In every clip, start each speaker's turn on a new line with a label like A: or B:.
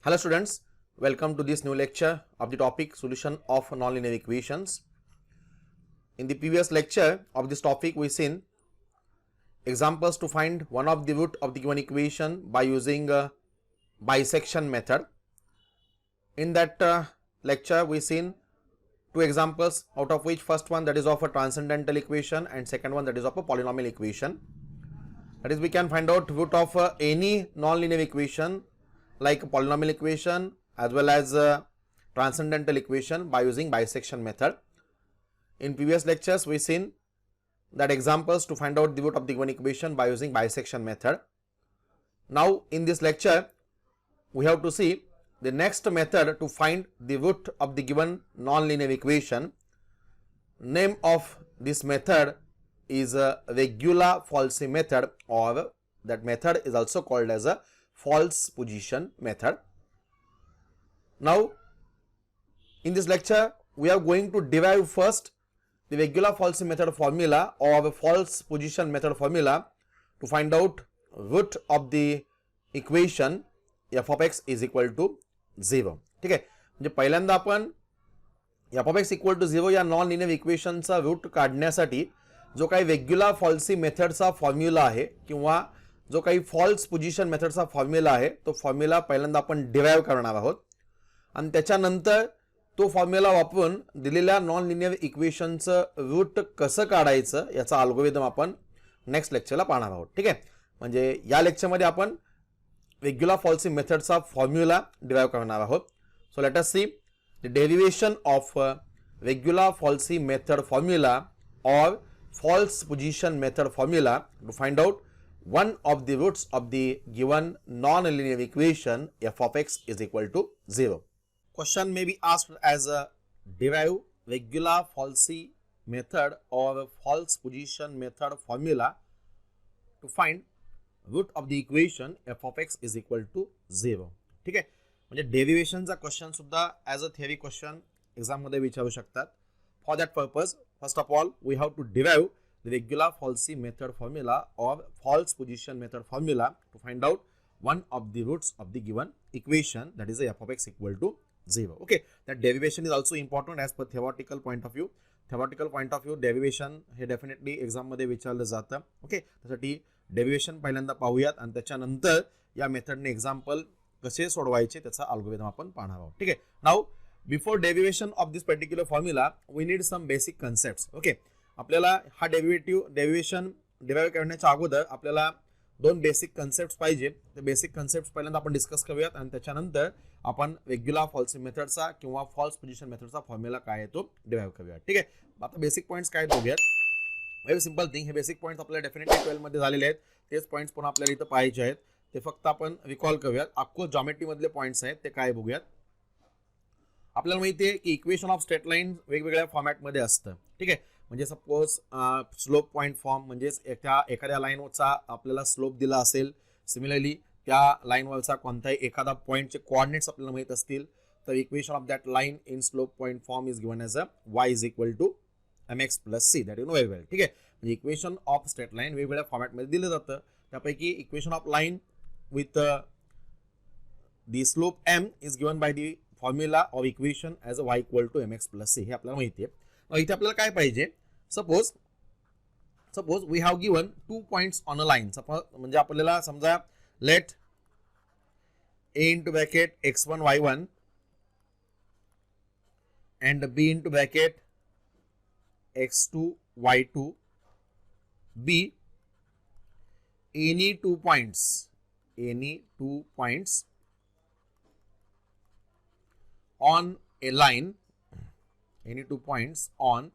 A: Hello students, welcome to this new lecture of the topic solution of nonlinear equations. In the previous lecture of this topic we seen examples to find one of the root of the given equation by using bisection method. In that lecture we seen two examples, out of which first one that is of a transcendental equation and second one that is of a polynomial equation. That is, we can find out root of any nonlinear equation like a polynomial equation as well as a transcendental equation by using bisection method. In previous lectures we seen that examples to find out the root of the given equation by using bisection method. Now in this lecture we have to see the next method to find the root of the given nonlinear equation. Name of this method is a regular falsi method, or that method is also called as a false position method. Now in this lecture we are going to derive first the regular falsi method formula or the false position method formula to find out root of the equation f of x is equal to 0. ठीक आहे, म्हणजे पहिल्यांदा आपण f of x equal to 0 या non linear इक्वेशनचा route काढण्यासाठी जो काही regular falsi मेथडचा फॉर्म्युला आहे किंवा जो काही फॉल्स पोझिशन मेथडचा फॉर्म्युला आहे तो फॉर्म्युला पहिल्यांदा आपण डिराइव करणार आहोत आणि त्याच्यानंतर तो फॉर्म्युला वापरून दिलेल्या नॉन लिनियर इक्वेशनचं रूट कसं काढायचं याचा अल्गोरिदम आपण नेक्स्ट लेक्चरला पाहणार आहोत. ठीक आहे, म्हणजे या लेक्चरमध्ये आपण रेग्युलर फॉल्सी मेथडचा फॉर्म्युला डिराइव करणार आहोत. So let us see the derivation of regular falsi method formula or false position method formula to find out one of the roots of the given non-linear equation f of x is equal to 0. Question may be asked as a derive regular falsi method or false position method formula to find root of the equation f of x is equal to 0. ठीक आहे, म्हणजे डेरिवेशनचा question सुद्धा as a theory question एक्झाममध्ये विचारू शकतात. For that purpose, first of all, we have to derive the regular falsi method formula or false position method formula to find out one of the roots of the given equation, that is f of x equal to 0. Okay, that derivation is also important as per theoretical point of view. Theoretical point of view derivation हे definitely exam मध्ये विचारलं जातं. Okay, त्यासाठी derivation पहिल्यांदा पाहूयात आणि त्याच्यानंतर या मेथडने एक्झाम्पल कसे सोडवायचे त्याचा अल्गोरिदम आपण पाहणार आहोत. ठीक आहे, now before derivation of this particular formula we need some basic concepts. Okay, आपल्याला हा डेरिवेशन डिराइव करण्याच्या अगोदर आपल्याला दोन बेसिक कन्सेप्ट्स पाहिजे. ते बेसिक कन्सेप्ट्स पहिल्यांदा आपण डिस्कस करूयात आणि त्याच्यानंतर आपण रेग्युलर फॉल्सी मेथडचा किंवा फॉल्स पोझिशन मेथडचा फॉर्म्युला काय आहे तो डिराइव करूयात. ठीक आहे, आता बेसिक पॉईंट्स काय बघूयात. व्हेरी सिंपल थिंग, हे बेसिक पॉईंट्स आपल्याला डेफिनेटली 12 मध्ये झालेले आहेत. तेच पॉईंट्स पुन्हा आपल्याला इथं पाहायचे आहेत. ते फक्त आपण रिकॉल करूयात. ऑफकोर्स जॉमेट्री मधले पॉईंट्स आहेत ते काय बघूयात. आपल्याला माहिती आहे की इक्वेशन ऑफ स्ट्रेट लाईन वेगवेगळ्या फॉर्मॅटमध्ये असतं. ठीक आहे, म्हणजे सपोज स्लोप पॉईंट फॉर्म म्हणजेच एखाद्या लाईनवरचा आपल्याला स्लोप दिला असेल, सिमिलरली त्या लाईनवरचा कोणताही एखादा पॉईंटचे कोऑर्डिनेट्स आपल्याला माहित असतील तर equation of that line in slope point form is given as a y is equal to mx plus c. That you know very well. ठीक आहे, म्हणजे इक्वेशन ऑफ स्ट्रेट लाईन वेगवेगळ्या फॉर्मॅटमध्ये दिलं जातं. त्यापैकी equation of line with the slope m is given by the formula of equation as a y equal to mx plus c. हे आपल्याला माहिती आहे. इथे आपल्याला काय पाहिजे, suppose we have given 2 points on a line. म्हणजे आपल्याला समजा let a into bracket x1 y1 and b into bracket x2 y2 be any 2 points on a line, any 2 points on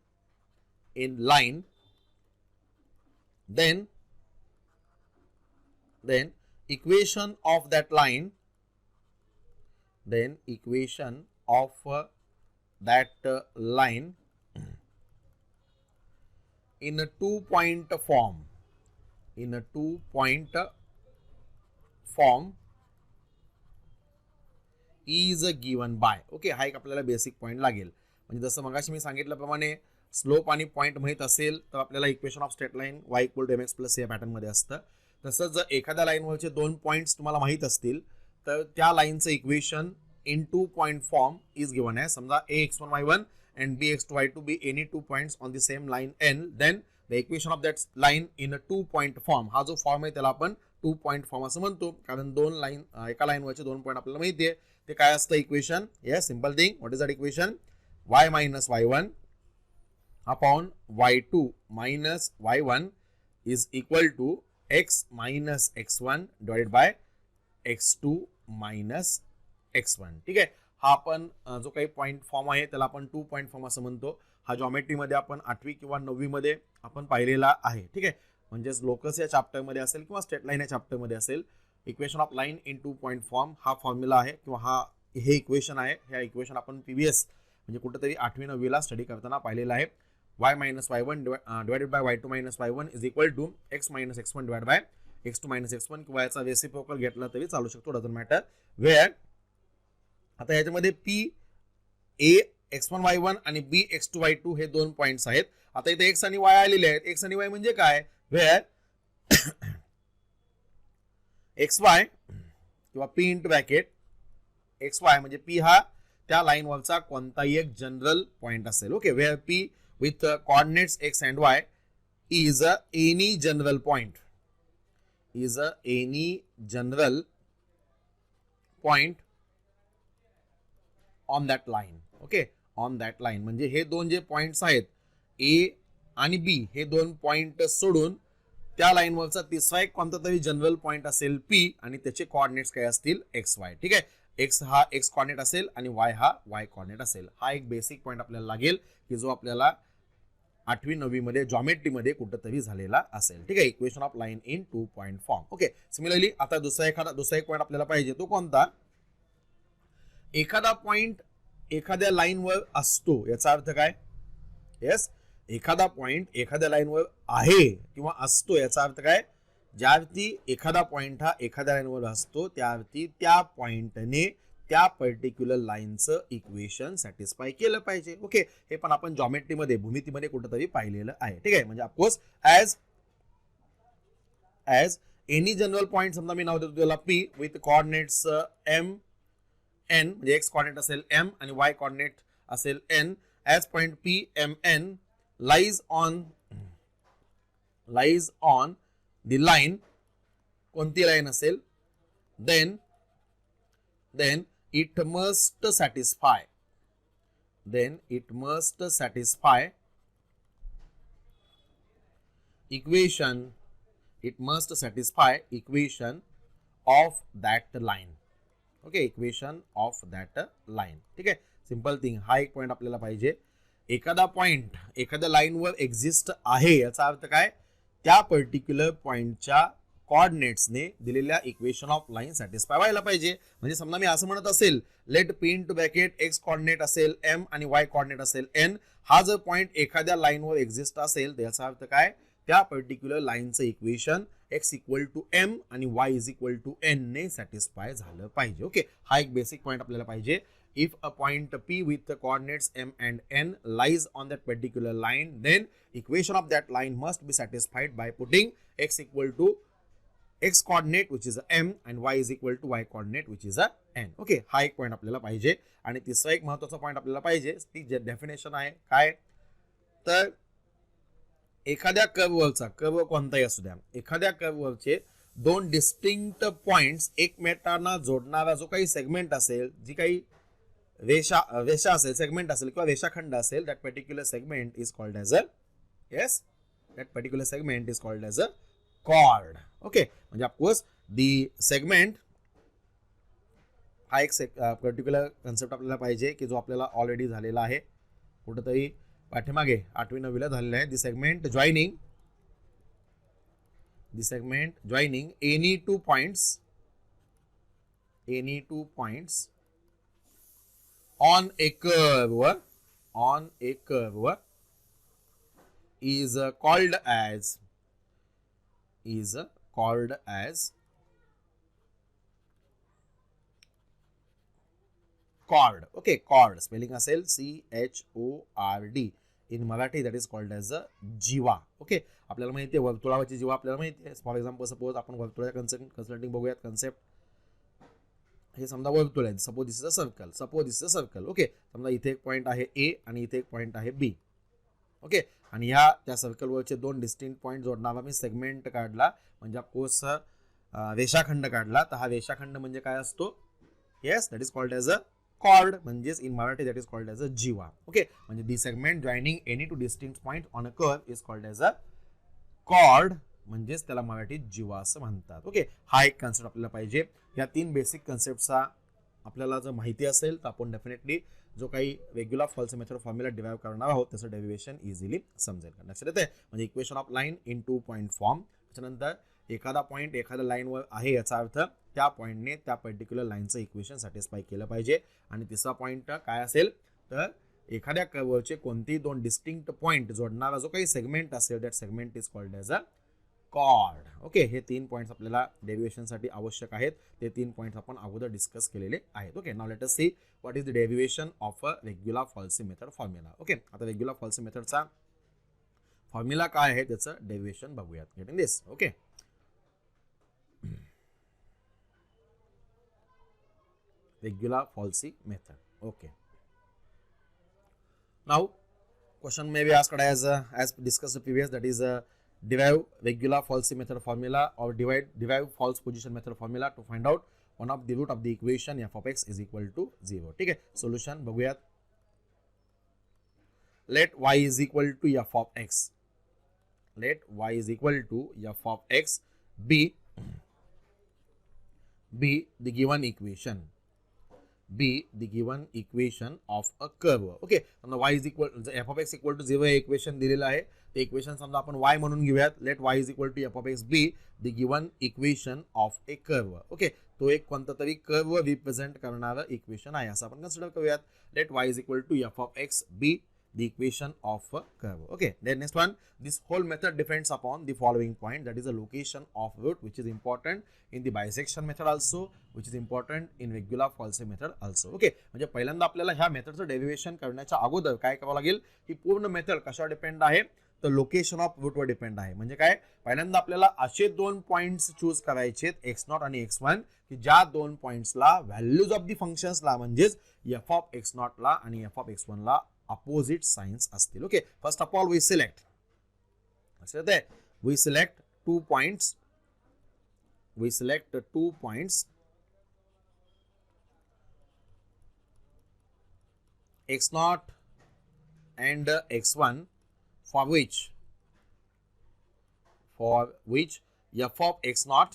A: in line, then equation of that line, in a 2-point form, is given by. Okay, हा एक आपल्याला basic point लागेल. म्हणजे जसं मगाशी मी सांगितल्याप्रमाणे slope आणि point माहित असेल तर आपल्याला equation of straight line y equal to mx plus या पॅटर्न मध्ये असतं. तसंच जर एखाद्या लाईनवरचे 2 पॉईंट्स तुम्हाला माहित असतील तर त्या लाईनचं equation in 2 point form is given आहे. समजा ax1 y1 and bx2 y2 be any 2 points on the same line n, then the equation of that line in a 2 point form. हा जो फॉर्म आहे त्याला आपण 2 पॉइंट फॉर्म असं म्हणतो, कारण दोन लाईन एका लाईनवरचे 2 पॉइंट आपल्याला माहिती आहे. ते काय असतं equation? Yes, simple thing. What is that equation? y minus y1 upon y2 minus y1 is equal to x minus x1 divided by x2 minus x1. ठीक आहे. हा आपण जो काही पॉइंट फॉर्म आहे त्याला आपण 2 पॉइंट फॉर्म असं म्हणतो. हा जॉमेट्री मध्ये आपण 8वी किंवा 9वी मध्ये आपण पाहिलेला आहे. ठीक आहे. म्हणजेच लोकस या चॅप्टर मध्ये असेल किंवा स्ट्रेट लाईन या चॅप्टर मध्ये असेल. Equation of line in 2 point form हा फॉर्म्युला आहे किंवा हे इक्वेशन आहे. ह्या इक्वेशन आपण पीव्हीएस म्हणजे कुठेतरी 8वी 9वीला स्टडी करताना पाहिलेला आहे. y minus y1 divided by y2 minus y1 is equal to x minus x1 divided by x2 minus x1 किंवा याचा रेसिप्रोकल घेतला तरी चालू शकतो, डझंट मॅटर. वेअर आता याच्यामध्ये p a x1 y1 आणि b x2 y2 हे दोन पॉइंट्स आहेत. आता इथे x आणि y आलेले आहेत. x आणि y म्हणजे काय? वेअर xy किंवा p इंटू ब्रॅकेट xy म्हणजे p हा त्या लाईन वरचा कोणताही एक जनरल पॉइंट असेल. Okay. Where p with coordinates x and y is any general point, is any general point on that line. okay, on that line म्हणजे हे दोन जे पॉइंट्स आहेत a आणि b हे दोन पॉइंट सोडून त्या लाईन वरचा तिसरा एक कोणता तरी जनरल पॉइंट असेल p आणि त्याचे कोऑर्डिनेट्स काय असतील x y. ठीक आहे. x हा x कोऑर्डिनेट असेल आणि y हा y कोऑर्डिनेट असेल. हा एक बेसिक पॉइंट आपल्याला लागेल की जो आपल्याला 8वी 9वी मध्ये जॉमेट्री मध्ये कुठेतरी झालेला असेल. ठीक आहे. Equation of line in 2 point form. Okay. Similarly आता दुसरा एक पॉइंट आपल्याला पाहिजे, तो कोणता? एखादा पॉइंट एखाद्या लाईनवर असतो याचा अर्थ काय? येस, एखादा पॉइंट एखाद्या लाईनवर आहे किंवा असतो याचा अर्थ काय? ज्यावरती एखादा पॉइंट हा एखाद्या लाईनवर असतो त्यावरती त्या पॉइंटने त्या पर्टिक्युलर लाईनचं इक्वेशन सॅटिस्फाय केलं पाहिजे. ओके. हे पण आपण जॉमेट्री मध्ये भूमितीमध्ये कुठेतरी पाहिलेलं आहे. ठीक आहे. म्हणजे of course as any general point, समजा मी नाव देतो त्याला p with coordinates m n म्हणजे x कोऑर्डिनेट असेल m आणि y कोऑर्डिनेट असेल n. As point p m n lies on the line, कोणती लाईन असेल, then it must satisfy equation of that line. okay, equation of that line. ठीक आहे. Simple thing. हा एक point आपल्याला पाहिजे. एखादा पॉइंट एखाद्या लाईनवर एक्झिस्ट आहे याचा अर्थ काय? त्या पर्टिक्युलर पॉइंटच्या कोऑर्डिनेट्सने दिलेल्या इक्वेशन ऑफ लाईन सॅटिस्फाय व्हायला पाहिजे. म्हणजे समजा मी असं म्हणत असेल let p into bracket x coordinate असेल m आणि y कोऑर्डिनेट असेल n. हा जर पॉइंट एखाद्या लाईनवर एक्झिस्ट असेल त्याचा अर्थ काय? त्या पर्टिक्युलर लाईनचं equation x equal to m आणि y is equal to n ने सॅटिस्फाय झालं पाहिजे. ओके. हा एक बेसिक पॉइंट आपल्याला पाहिजे. If a point p with the coordinates m and n lies on that particular line, then equation of that line must be satisfied by putting x equal to x coordinate which is a m and y is equal to y coordinate which is a n. Okay. हा एक point आपल्याला पाहिजे. आणि तिसरा एक महत्त्वाचा point आपल्याला पाहिजे, ती डेफिनेशन आहे काय? तर एखाद्या कर्ववरचा, कर्व कोणताही असू द्या, एखाद्या कर्ववरचे दोन डिस्टिंक्ट पॉइंट्स एकमेकांना जोडणारा जो काही सेगमेंट असेल, जी काही रेषा असेल, सेगमेंट असेल किंवा रेषाखंड असेल, that particular segment is called as a chord. Okay. म्हणजे ऑफकोर्स दी सेगमेंट हा एक पर्टिक्युलर कन्सेप्ट आपल्याला पाहिजे की जो आपल्याला ऑलरेडी झालेला आहे कुठेतरी पाठीमागे 8वी 9वीला झालेला आहे. The segment joining any two points on a curve is called as chord. okay, chord spelling असेल CHORD. in Marathi that is called as a jiva. Okay. आपल्याला माहिती आहे वर्तुळावरची जीवा आपल्याला माहिती आहे. फॉर एक्झाम्पल सपोज आपण वर्तुळाच्या कन्सेप्टिंग बघूयात. कन्सेप्ट हे समजा वर्तुळ आहे, suppose this is a circle, suppose this is a circle. Okay, समजा इथे एक पॉईंट आहे ए आणि इथे एक पॉईंट आहे बी. ओके, आणि ह्या त्या सर्कलवरचे दोन डिस्टिंक्ट पॉईंट जोडणारा मी सेगमेंट काढला, म्हणजे ऑफकोर्स रेषाखंड काढला. तर हा रेषाखंड म्हणजे काय असतो? Yes, that is called as a chord, म्हणजेच in Marathi that is called as a jiva. Okay, म्हणजे the segment joining any two distinct point on a curve is called as a chord, म्हणजेच त्याला मराठीत जीवा असं म्हणतात. ओके, हा एक कन्सेप्ट आपल्याला पाहिजे. या तीन बेसिक कन्सेप्टचा आपल्याला जर माहिती असेल तर आपण डेफिनेटली जो काही regular false method formula derive करणार आहोत त्याचं डेरिव्हेशन इझिली समजेल. लक्षात येते? म्हणजे equation of line in 2 point form. त्याच्यानंतर एखादा पॉईंट एखाद्या लाईनवर आहे याचा अर्थ त्या पॉईंटने त्या पर्टिक्युलर लाईनचं इक्वेशन सॅटिस्फाय केलं पाहिजे. आणि तिसरा पॉईंट काय असेल तर एखाद्या कर्वचे कोणतेही दोन डिस्टिंक्ट पॉईंट जोडणारा जो काही सेगमेंट असेल that segment is called as a cord. Okay, हे 3 पॉईंट्स आपल्याला डेरिव्हेशनसाठी आवश्यक आहेत. ते 3 पॉईंट्स आपण अगोदर डिस्कस केलेले आहेत. Okay, now let us see what is the derivation of a regular falsi method formula. Okay, आता रेग्युलर फॉल्सी मेथडचा फॉर्म्युला काय आहे त्याचं डेरिव्हेशन बघूयात. Getting this? Okay, regular falsy method. Okay, now question may be asked as discussed previous, that is derive regular falsy method formula or derive false position method formula to find out one of the root of the equation f of x is equal to 0. ठीक आहे, solution बघूयात. let y is equal to f of x, let y is equal to f of x be the given equation, be the given equation of a curve. Okay, समजा y is equal f of x equal to 0 हे equation दिलेलं आहे. ते equation समजा आपण y म्हणून घेऊयात. Let y is equal to f of x be the given equation of a curve. Okay, तो एक कोणता तरी कर्व रिप्रेझेंट करणारं इक्वेशन आहे असं आपण कन्सिडर करूयात. Let y is equal to f of x be the equation of a curve. Okay, then next one, this whole method depends upon the following point, that is the location of root, which is important in the bisection method also, which is important in regular falsy method also. Okay, म्हणजे पहिल्यांदा आपल्याला ह्या मेथडचं derivation करण्याच्या अगोदर काय करावं लागेल, ही पूर्ण मेथड कशावर डिपेंड आहे तर लोकेशन ऑफ रूटवर डिपेंड आहे. म्हणजे काय, पहिल्यांदा आपल्याला असे दोन पॉईंट्स चूज करायचे x0 आणि x1 की ज्या दोन पॉईंट्सला व्हॅल्यूज ऑफ दी फंक्शन्सला म्हणजेच f ऑफ x0 ला आणि f ऑफ x1 ला opposite signs असतील. Okay, first of all we select, we select 2 points, we select 2 points x0 and x1 for which f of x0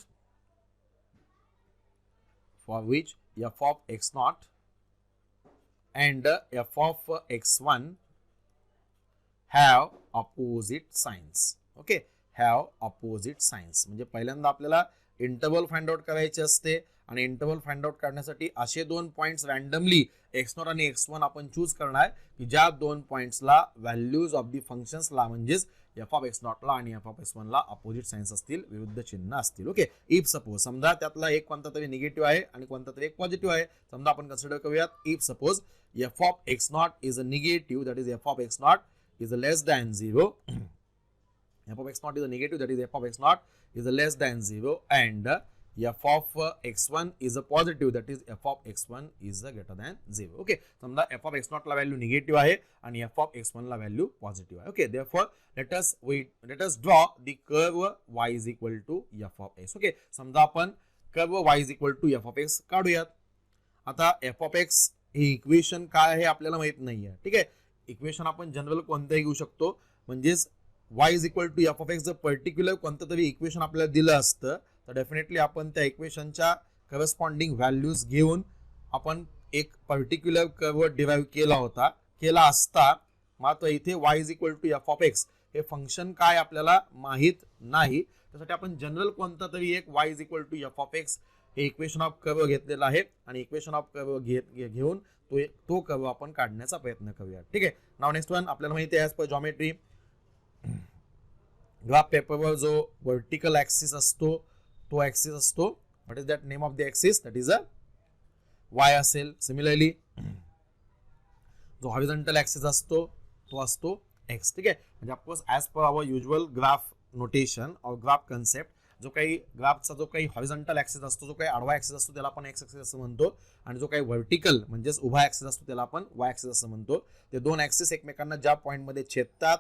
A: and f of x1 have opposite signs. Okay, have opposite signs म्हणजे पहिल्यांदा आपल्याला interval find out करायचे असते आणि interval find out करण्यासाठी असे दोन points randomly x0 आणि x1 आपण चूज करणार की ज्या दोन पॉइंट्सला व्हॅल्यूज ऑफ दी फंक्शन्सला म्हणजेच f ऑफ x0 ला आणि f ऑफ x1 ला अपोजिट साइन्स असतील, विरुद्ध चिन्ह असतील. ओके, इफ सपोज समजा त्यातला एक कोणता तरी निगेटिव्ह आहे आणि कोणता तरी एक पॉझिटिव्ह आहे. समजा आपण कन्सिडर करूयात, if suppose f of x0 is a negative, that is f of x0 is a less than 0, f of x0 is a negative, that is f of x0 is a less than 0, and f of x1 is a positive, that is f of x1 is a greater than 0. Okay, समजा f of x0 ला value negative आहे आणि f of x1 ला value positive आहे. Okay, therefore let us draw the curve y is equal to f of x. Okay, समजा आपण curve y is equal to f of x काढूयात. आता f of x हे equation काय आहे आपल्याला माहित नाहीये. ठीक आहे, इक्वेशन आपण जनरल कोणतेही घेऊ शकतो. म्हणजेच y is equal to f of x जर पर्टिक्युलर कोणतं तरी इक्वेशन आपल्याला दिलं असतं तर डेफिनेटली आपण त्या इक्वेशनच्या करस्पॉन्डिंग व्हॅल्यूज घेऊन आपण एक पर्टिक्युलर कर्व डिराइव्ह केला असता. मात्र इथे y is equal to f of x हे फंक्शन काय आपल्याला माहित नाही. त्यासाठी आपण जनरल कोणता तरी एक y is equal to f of x हे इक्वेशन ऑफ कर्व घेतलेला आहे आणि इक्वेशन ऑफ कर्व घेऊन तो कर्व आपण काढण्याचा प्रयत्न करूया. ठीक आहे, नाउ नेक्स्ट वन, आपल्याला माहिती आहे ॲज पर जॉमेट्री ग्राफ पेपरवर जो वर्टिकल ऍक्सिस असतो तो ऍक्सिस असतो, what is that name of the axis, that is a y असेल. सिमिलरली जो हॉरिझॉन्टल ऍक्सिस असतो तो असतो x. ठीक आहे, म्हणजे of course as per hour usual graph notation और ग्राफ कन्सेप्ट जो काही ग्राफचा जो काही हॉरिझॉन्टल ऍक्सिस असतो, जो काही आडवा ऍक्सिस असतो त्याला आपण एक्स ऍक्सिस असं म्हणतो, आणि जो काही व्हर्टिकल म्हणजेच उभा ऍक्सिस असतो त्याला आपण वाय ऍक्सिस असं म्हणतो. ते दोन ऍक्सिस एकमेकांना ज्या पॉईंटमध्ये छेदतात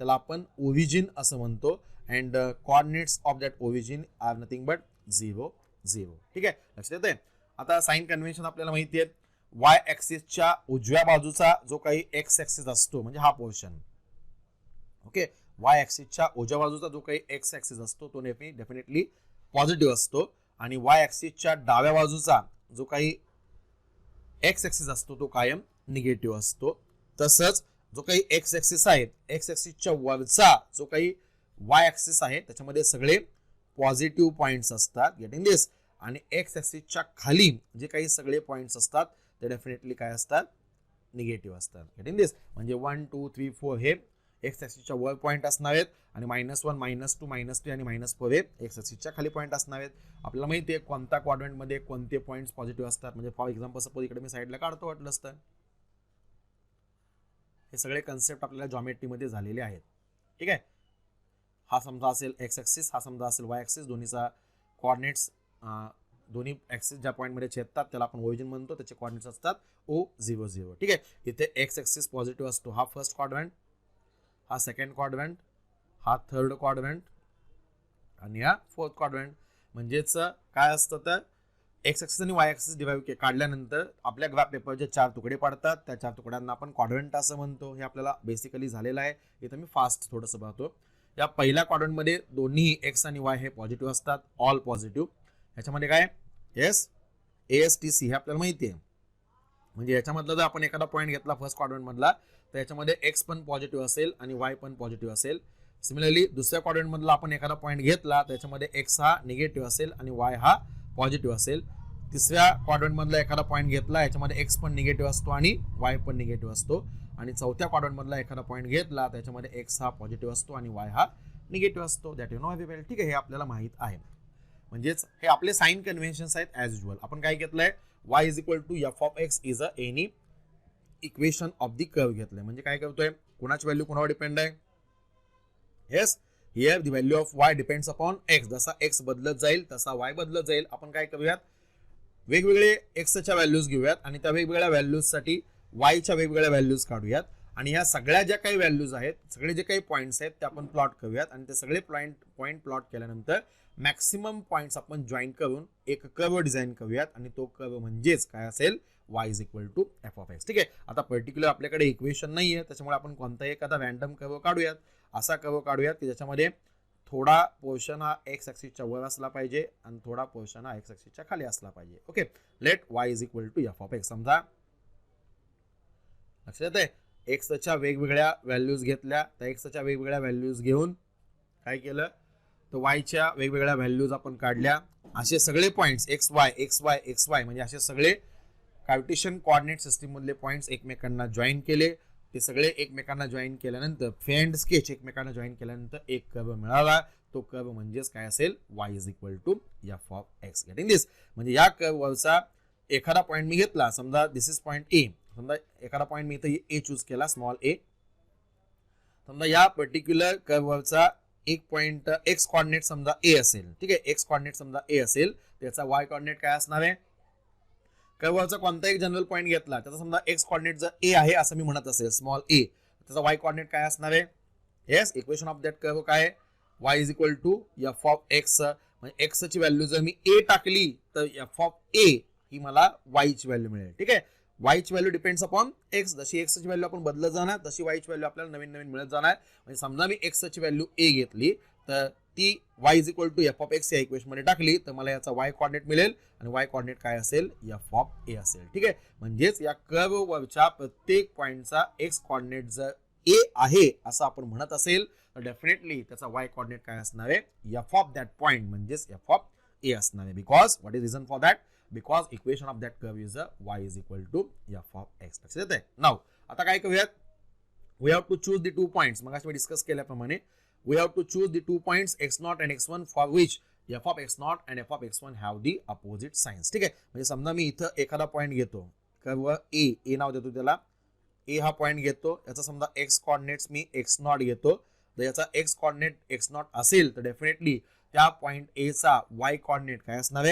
A: त्याला आपण ओरिजिन असं म्हणतो. And coordinates of that origin are nothing but 0 0. ठीक आहे, लक्षात येते. आता साइन कन्व्हेन्शन आपल्याला माहिती आहे. वाय ऍक्सिसच्या उजव्या बाजूचा जो काही एक्स ऍक्सिस असतो म्हणजे हा पोर्शन, ओके, वाय ऍक्सिसच्या उजव्या बाजूचा जो काही एक्स ऍक्सिस असतो तो डेफिनेटली पॉझिटिव्ह असतो, आणि वाय ऍक्सिसच्या डाव्या बाजूचा जो काही एक्स ऍक्सिस असतो तो कायम निगेटिव्ह असतो. तसंच जो काही एक्स ऍक्सिस आहे, एक्स ऍक्सिसच्या वरचा जो काही वाय ऍक्सिस आहे त्याच्यामध्ये सगळे पॉझिटिव्ह पॉइंट्स असतात, गेटिंग दिस. आणि एक्स ऍक्सिसच्या खाली जे काही सगळे पॉइंट्स असतात ते डेफिनेटली काय असतात, निगेटिव्ह असतात, गेटिंग दिस. म्हणजे 1 2 3 4 हे एक्स ऍक्सिसच्या वर पॉइंट असणार आहेत, आणि -1 -2 -3 आणि -4 हे एक्स ऍक्सिसच्या खाली पॉइंट असणार आहेत. आपल्याला माहिती आहे कोणत्या क्वाड्रंटमध्ये कोणते पॉइंट्स पॉझिटिव्ह असतात. म्हणजे फॉर एक्झाम्पल सपोज इकडे मी साईडला काढतो वाटलं असतं. हे सगळे कन्सेप्ट आपल्याला जॉमेट्रीमध्ये झालेले आहेत. ठीक आहे, हा समजा असेल एक्स ऍक्सिस, हा समजा असेल वाय ऍक्सिस, दोन्हीचा कोऑर्डिनेट्स दोन्ही ऍक्सिस ज्या पॉईंटमध्ये छेदतात त्याला आपण ओरिजिन म्हणतो, त्याचे कोऑर्डिनेट्स असतात O0 0. ठीक आहे, इथे एक्स ऍक्सिस पॉझिटिव्ह असतो, हा फर्स्ट क्वाड्रंट, हा सेकंड क्वाड्रंट, हा थर्ड क्वाड्रंट, आणि हा फोर्थ क्वाड्रंट. म्हणजेच काय असतं तर एक्स ऍक्सिस आणि वाय ऍक्सिस डिवाइड काढल्यानंतर आपल्या ग्राफ पेपरचे 4 तुकडे पडतात. त्या 4 तुकड्यांना आपण क्वाड्रंट असं म्हणतो. हे आपल्याला बेसिकली झालेलं आहे. इथं मी फास्ट थोडंसं पाहतो. या पहिल्या क्वाड्रंटमध्ये दोन्ही एक्स आणि वाय हे पॉझिटिव्ह असतात, ऑल पॉझिटिव्ह. ह्याच्यामध्ये काय येस ASTC हे आपल्याला माहिती आहे. म्हणजे याच्यामधला जर आपण एखादा पॉईंट घेतला फर्स्ट क्वाड्रंट मधला तर याच्यामध्ये एक्स पण पॉझिटिव्ह असेल आणि वाय पण पॉझिटिव्ह असेल. सिमिलरली दुसऱ्या क्वाड्रंट मधला आपण एखादा पॉईंट घेतला तर याच्यामध्ये एक्स हा निगेटिव्ह असेल आणि वाय हा पॉझिटिव्ह असेल. तिसऱ्या क्वाड्रंट मधला एखादा पॉईंट घेतला याच्यामध्ये एक्स पण निगेटिव्ह असतो आणि वाय पण निगेटिव्ह असतो. आणि चौथ्या क्वाड्रंट मधला एखादा पॉईंट घेतला त्याच्यामध्ये एक्स हा पॉझिटिव्ह असतो आणि वाय हा निगेटिव्ह असतो. That you know very well. ठीक आहे, हे आपल्याला माहित आहे. म्हणजेच हे आपले साइन कन्व्हेन्शन्स आहेत ॲज युजुअल. आपण काय घेतलंय, y is equal to f of x is a any equation of the curve घेतलंय. म्हणजे काय करतोय, कोणाची व्हॅल्यू कोणावर डिपेंड आहे. Yes, here the value of y depends upon x. जसा x बदलत जाईल तसा y बदलत जाईल. आपण काय करूयात, वेगवेगळे एक्सच्या व्हॅल्यूज घेऊयात आणि त्या वेगवेगळ्या व्हॅल्यूजसाठी वायच्या वेगवेगळ्या व्हॅल्यूज काढूयात, आणि ह्या सगळ्या ज्या काही व्हॅल्यूज आहेत, सगळे जे काही पॉईंट्स आहेत ते आपण प्लॉट करूयात. आणि ते सगळे पॉईंट प्लॉट केल्यानंतर मॅक्सिमम पॉईंट्स आपण जॉईन करून एक कर्व डिझाईन करूयात, आणि तो कर्व म्हणजेच काय असेल, y is equal to f of x. ठीक आहे, आता पर्टिक्युलर आपल्याकडे इक्वेशन नाही आहे, त्याच्यामुळे आपण कोणताही एखादा रॅन्डम कर्व काढूयात. असा कर्व काढूयात की ज्याच्यामध्ये थोडा पोर्शन हा एक्स ऍक्सिसच्या वर असला पाहिजे आणि थोडा पोर्शन हा एक्स ऍक्सिसच्या खाली असला पाहिजे. Okay, let y is equal to f of x. समजा लक्षात येते, एक्सच्या वेगवेगळ्या व्हॅल्यूज घेतल्या, त्या एक्सच्या वेगवेगळ्या व्हॅल्यूज घेऊन काय केलं तर वायच्या वेगवेगळ्या व्हॅल्यूज आपण काढल्या. असे सगळे पॉईंट्स एक्स वाय म्हणजे असे सगळे कार्टेशियन कोऑर्डिनेट सिस्टीम मधले पॉईंट्स एकमेकांना जॉईन केले. ते सगळे एकमेकांना जॉईन केल्यानंतर फ्रेंड स्केच एकमेकांना जॉईन केल्यानंतर एक कर्व मिळाला. तो कर्व म्हणजेच काय असेल, y is equal to f of x. Getting this. म्हणजे या कर्वचा एखादा पॉईंट मी घेतला, समजा दिस इज पॉईंट ए. समजा एखादा पॉईंट मी इथं ए चूज केला, स्मॉल ए. समजा या पर्टिक्युलर कर्वचा एक पॉईंट एक्स कॉर्डिनेट समजा ए असेल. ठीक आहे, एक्स कॉर्डिनेट समजा ए असेल, त्याचा वाय कॉर्डिनेट काय असणार आहे. कर्वचा कोणता एक जनरल पॉईंट घेतला, त्याचा समजा एक्स कॉर्डिनेट जर ए आहे असं मी म्हणत असेल, स्मॉल ए, त्याचा वाय कॉर्डिनेट काय असणार आहे. Yes, equation of that curve काय आहे, y is equal to f of x. म्हणजे एक्स ची व्हॅल्यू जर मी ए टाकली तर एफ ऑफ ए ही मला y ची व्हॅल्यू मिळेल. ठीक आहे, y ची व्हॅल्यू डिपेंड्स अपॉन एक्स. जशी एक्स ची व्हॅल्यू आपण बदलत जाणार तशी y ची व्हॅल्यू आपल्याला नवीन नवीन मिळत जाणार. म्हणजे समजा मी एक्स ची व्हॅल्यू ए घेतली तर ती y is equal to f of x या इक्वेशन मध्ये टाकली तर मला याचा y कॉर्डिनेट मिळेल, आणि y कॉर्डिनेट काय असेल, एफ ऑफ ए असेल. ठीक आहे, म्हणजेच या कर्व वरच्या प्रत्येक पॉईंटचा एक्स कॉर्डिनेट जर ए आहे असं आपण म्हणत असेल तर डेफिनेटली त्याचा y कॉर्डिनेट काय असणार आहे, एफ ऑफ दॅट पॉईंट म्हणजेच एफ ऑफ ए असणार आहे. Because what is reason for that, because equation of that curve is y is equal to f of x. लक्षात येते. नाव आता काय करूयात, we have to choose the 2 points. मग मी डिस्कस केल्याप्रमाणे we have to choose the 2 points x0 and x1 for which f of x0 and f of x1 have the opposite signs. ठीक आहे, म्हणजे समजा मी इथं एखादा पॉईंट घेतो, कर्व ए नाव देतो त्याला, ए हा पॉईंट घेतो, याचा समजा एक्स कॉर्डिनेट्स मी x0 घेतो. तर याचा एक्स कॉर्डिनेट x0 असेल तर डेफिनेटली त्या पॉइंट ए चा वाय कॉर्डिनेट काय असणार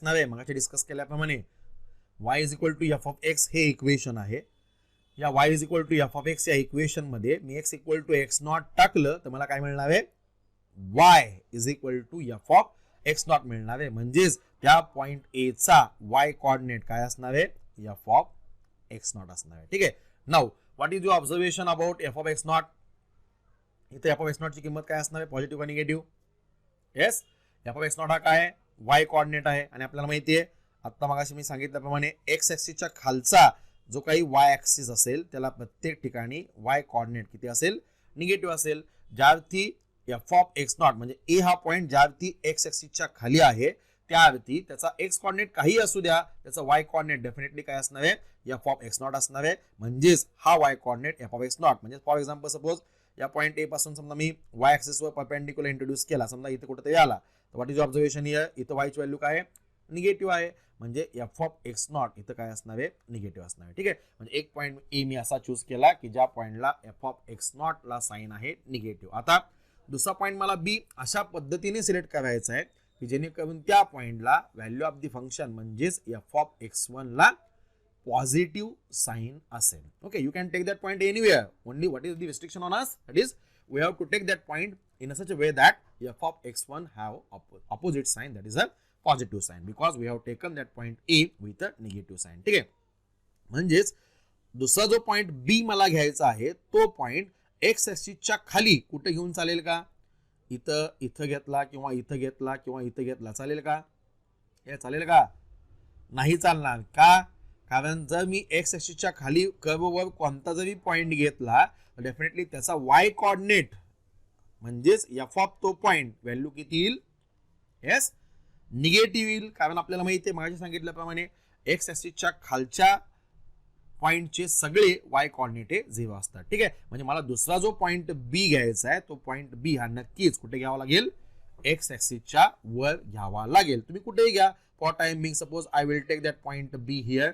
A: आहे मगाशी डिस्कस केल्याप्रमाणे y is equal to f of x हे इक्वेशन आहे. या y is equal to f of x या इक्वेशन मध्ये मी x equal to x not टाकलं तर मला काय मिळणार आहे, y is equal to f of x not मिळणार आहे. म्हणजेच त्या पॉइंट ए चा y कॉर्डिनेट काय असणार आहे, एफ ऑफ एक्स नॉट असणार आहे. ठीक आहे. Now what is your observation about F of x not. इथे एफ ऑफ एक्स नॉट ची किंमत काय असणार आहे, पॉझिटिव्ह का negative. Yes, f of x not हा काय वाय कॉर्डिनेट आहे आणि आपल्याला माहिती आहे आता मगाशी मी सांगितल्याप्रमाणे एक्स ऍक्सिसच्या खालचा जो काही वाय ऍक्सिस असेल त्याला प्रत्येक ठिकाणी वाय कॉर्डिनेट किती असेल, निगेटिव्ह असेल. ज्यावरती एफ ऑफ एक्स नॉट म्हणजे ए हा पॉइंट ज्यावरती एक्स ऍक्सिसच्या खाली आहे त्यावरती त्याचा एक्स कॉर्डिनेट काही असू द्या त्याचा वाय कॉर्डिनेट डेफिनेटली काय असणार आहे, एफ ऑफ एक्स नॉट असणार आहे. म्हणजेच हा y coordinate F of x not. म्हणजे फॉर एक्झाम्पल सपोज या पॉइंट ए पासून समजा मी वाय ऍक्सिस वर परपेंडिक्युलर इंट्रोड्यूस केला, समजा इथे कुठेतरी आला तर व्हॉट इज ऑब्झर्वेशन हियर, इथं वायची व्हॅल्यू काय आहे, निगेटिव्ह आहे. म्हणजे एफ ऑफ एक्स नॉट इथं काय असणार आहे, निगेटिव्ह असणार आहे. ठीक आहे. म्हणजे एक पॉइंट ए मी असा चूज केला की ज्या पॉइंटला एफ ऑफ एक्स नॉट ला साइन आहे निगेटिव्ह. आता दुसरा पॉइंट मला बी अशा पद्धतीने सिलेक्ट करायचा आहे की जेणेकरून त्या पॉइंटला व्हॅल्यू ऑफ द फंक्शन म्हणजेच एफ ऑफ एक्स वन ला पॉझिटिव्ह साइन असेल. Okay, you can take that point anywhere. Only what is the restriction on us, that is we have to take that point in such a way that f of x1 have opposite sign, that is a positive sign, because we have taken that point A with a negative sign. ठीक आहे. म्हणजेच दुसरा जो point B मला घ्यायचा आहे तो point x ऍक्सिसच्या खाली कुठे घेऊन चालेल का, इथं घेतला किंवा इथं घेतला किंवा इथं घेतला चालेल का, हे चालेल का, नाही चालणार. का, कारण जर मी x ऍक्सिसच्या खाली कर्ववर कोणता जरी पॉइंट घेतला तर डेफिनेटली त्याचा y कॉर्डिनेट म्हणजेच एफ ऑफ तो पॉइंट व्हॅल्यू किती येईल, येस, निगेटिव्ह येईल. कारण आपल्याला माहिती आहे मागे सांगितल्याप्रमाणे एक्स ऍक्सिसच्या खालच्या पॉइंटचे सगळे वाय कॉर्डिनेट हे 0 असतात. ठीक आहे. म्हणजे मला दुसरा जो पॉइंट बी घ्यायचा आहे तो पॉइंट बी हा नक्कीच कुठे घ्यावा लागेल, एक्स ऍक्सिसच्या वर घ्यावा लागेल. तुम्ही कुठेही घ्या. For timing suppose I will take that point B here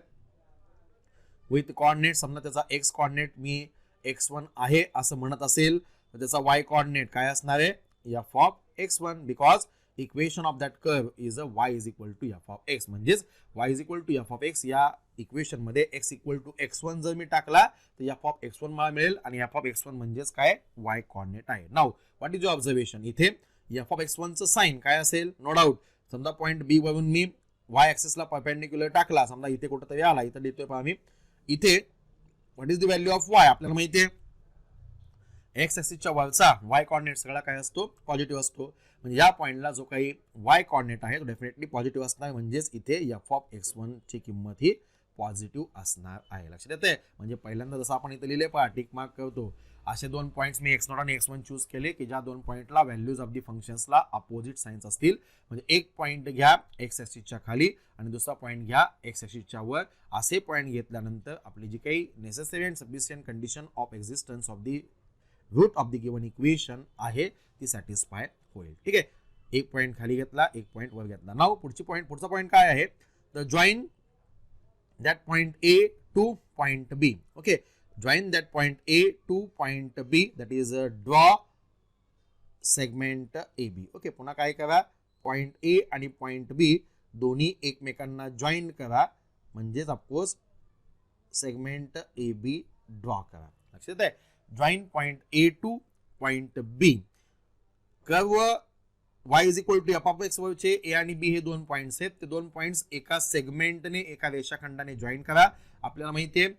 A: with coordinate. समजा त्याचा एक्स कॉर्डिनेट मी x1 आहे असं म्हणत असेल तर त्याचा y coordinate काय असणार आहे, f of x1, because equation of that curve is a y is equal to f of x. म्हणजेच y is equal to f of x या इक्वेशन मध्ये x equal to x1 जर मी टाकला तर f of x1 मला मिळेल आणि f of x1 म्हणजेच काय, y coordinate आहे. Now what is your observation, इथे f of x1 चं साइन काय असेल, नो डाऊट. समजा पॉइंट बी वरून मी y ऍक्सिसला परपेंडिक्युलर टाकला, समजा इथे कुठेतरी आला, इथे लिहितोय पहा मी, इथे what is the value of y, आपल्याला माहिती आहे एक्स ऍक्सिसच्या वरचा वाय कॉर्डिनेट सगळा काय असतो, पॉझिटिव्ह असतो. म्हणजे या पॉइंटला जो काही वाय कॉर्डिनेट आहे तो डेफिनेटली पॉझिटिव्ह असणार. म्हणजेच इथे एफ ऑफ x1 ची किंमत ही पॉझिटिव्ह असणार आहे. लक्षात येते. म्हणजे पहिल्यांदा जसं आपण इथे लिहिले पहा टिक मार्क करतो, असे दोन पॉइंट्स मी x0 आणि x1 चूज केले की ज्या दोन पॉइंटला व्हॅल्यूज ऑफ द फंक्शन्सला अपोजिट साइन्स असतील. म्हणजे एक पॉइंट घ्या एक्स ऍक्सिसच्या खाली आणि दुसरा पॉइंट घ्या एक्स ऍक्सिसच्या वर. असे पॉइंट घेतल्यानंतर आपली जी काही necessary and sufficient condition of existence of the root of the given equation आहे ती सॅटिस्फाय होईल. ठीक आहे. एक पॉइंट खाली घेतला, एक पॉइंट वर घेतला. नाउ पुढचा पॉइंट काय आहे, तर join that point A to point B. Okay, join that point A to point B, that is draw segment AB. Okay, पुन्हा काय करा, पॉइंट A आणि पॉइंट B दोन्ही एकमेकांना जॉईन करा म्हणजेच ऑफकोर्स सेगमेंट AB ड्रॉ करा. लक्षात आहे. Join point A to point B. Curve y is equal to f of x वरचे A आणि B हे दोन पॉइंट्स आहेत. ते दोन पॉइंट्स एका सेगमेंटने एका रेषाखंडाने जॉईन करा. आपल्याला माहिती आहे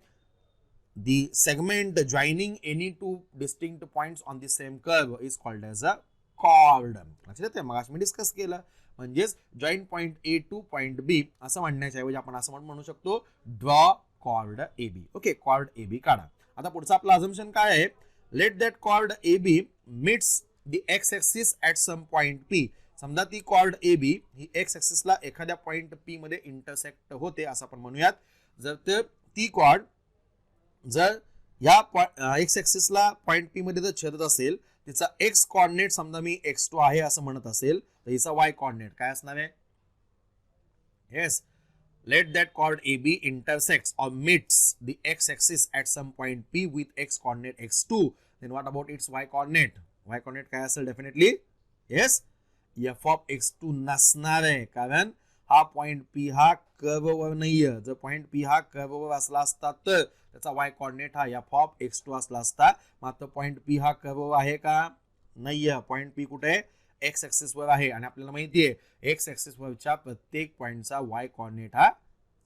A: the segment joining any two distinct points on the same curve is called as a chord. लक्षात येते. मग मी डिस्कस केलं. म्हणजेच join point A to point B असं म्हणण्याच्या ऐवजी आपण असं म्हणू शकतो draw chord AB. Okay, chord AB काढा. आता पुढचा आपला अझम्पशन काय आहे, let that chord AB meets the x axis at some point P. समजा ती कॉर्ड AB ही एक्स ऍक्सिसला एखाद्या पॉइंट P मध्ये इंटरसेक्ट होते असं आपण म्हणूयात. जर ती कॉर्ड जर या एक्स ऍक्सिसला पॉइंट P मध्ये जर छेदत असेल, तिचा एक्स कॉर्डिनेट समजा मी x2 आहे असं म्हणत असेल तर हिचा y कॉर्डिनेट काय असणार आहे, yes, let that chord AB intersects or meets the x axis at some point P with x coordinate x2, then what about its y coordinate? Y coordinate काय असेल, definitely yes f of x two नसणार आहे, कारण हा point P हा कर्ववर नाहीये. जर point P हा कर्ववर असला असता तर त्याचा वाय कोऑर्डिनेट हा एफ ऑफ एक्स टू असला असता. मात्र पॉइंट पी हा कर्ववर आहे का? नाहीये. पॉइंट पी कुठे आहे? एक्स ऍक्सिस वर आहे आणि आपल्याला माहिती आहे एक्स ऍक्सिस वरच्या प्रत्येक पॉइंटचा वाय कोऑर्डिनेट हा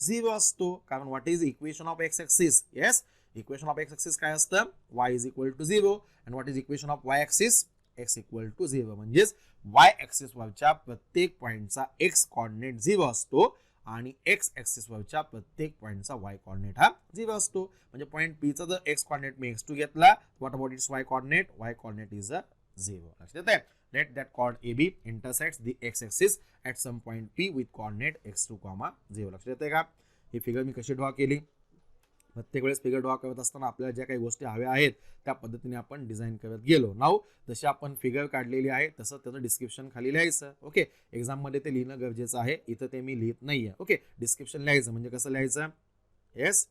A: 0 असतो, कारण what is equation of x axis? Yes, equation of x axis काय असतं? y is equal to 0 and what is equation of y axis? x equal to 0. म्हणजेच वाय ऍक्सिस वरच्या प्रत्येक पॉइंटचा x कोऑर्डिनेट 0 असतो आणि x ऍक्सिस वरच्या प्रत्येक पॉइंटचा y coordinate हा 0 असतो. म्हणजे पॉइंट P चा जर x कोऑर्डिनेट मी x2 घेतला, what about it's y coordinate? y coordinate is 0. लक्षात येतंय? Let that chord AB intersects the x-axis at some point P with coordinate x2, 0. लक्षात येते का? ही फिगर मी कशी ड्रॉ केली? प्रत्येक वेळेस फिगर ड्रॉ करत असताना आपल्याला ज्या काही गोष्टी हव्या आहेत त्या पद्धतीने आपण डिझाईन करत गेलो. नाव जशी आपण फिगर काढलेली आहे तसं त्याचं डिस्क्रिप्शन खाली लिहायचं. ओके, एक्झाम मध्ये ते लिहिणं गरजेचं आहे, इथं ते मी लिहित नाहीये. ओके, डिस्क्रिप्शन लिहायचं म्हणजे कसं लिहायचं? येस,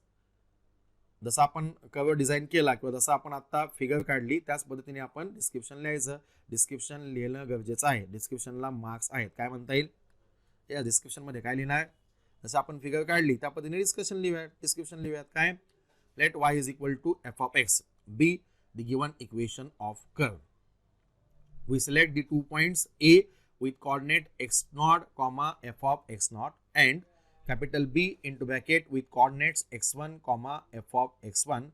A: जसं आपण कव्हर डिझाईन केला किंवा जसं आपण आता फिगर काढली त्याच पद्धतीने आपण डिस्क्रिप्शन लिहायचं. डिस्क्रिप्शन लिहिणं गरजेचं आहे. डिस्क्रिप्शनला मार्क्स आहेत. काय म्हणता येईल? या डिस्क्रिप्शन मध्ये काय लिहिणार? जसं आपण फिगर काढली त्या पद्धतीने डिस्क्रिप्शन लिहूयात. काय? Let y is equal to f of x be the given equation of curve. We select the 2 points A with coordinate x0, f of x0 and capital B into bracket with coordinates x1, f of x1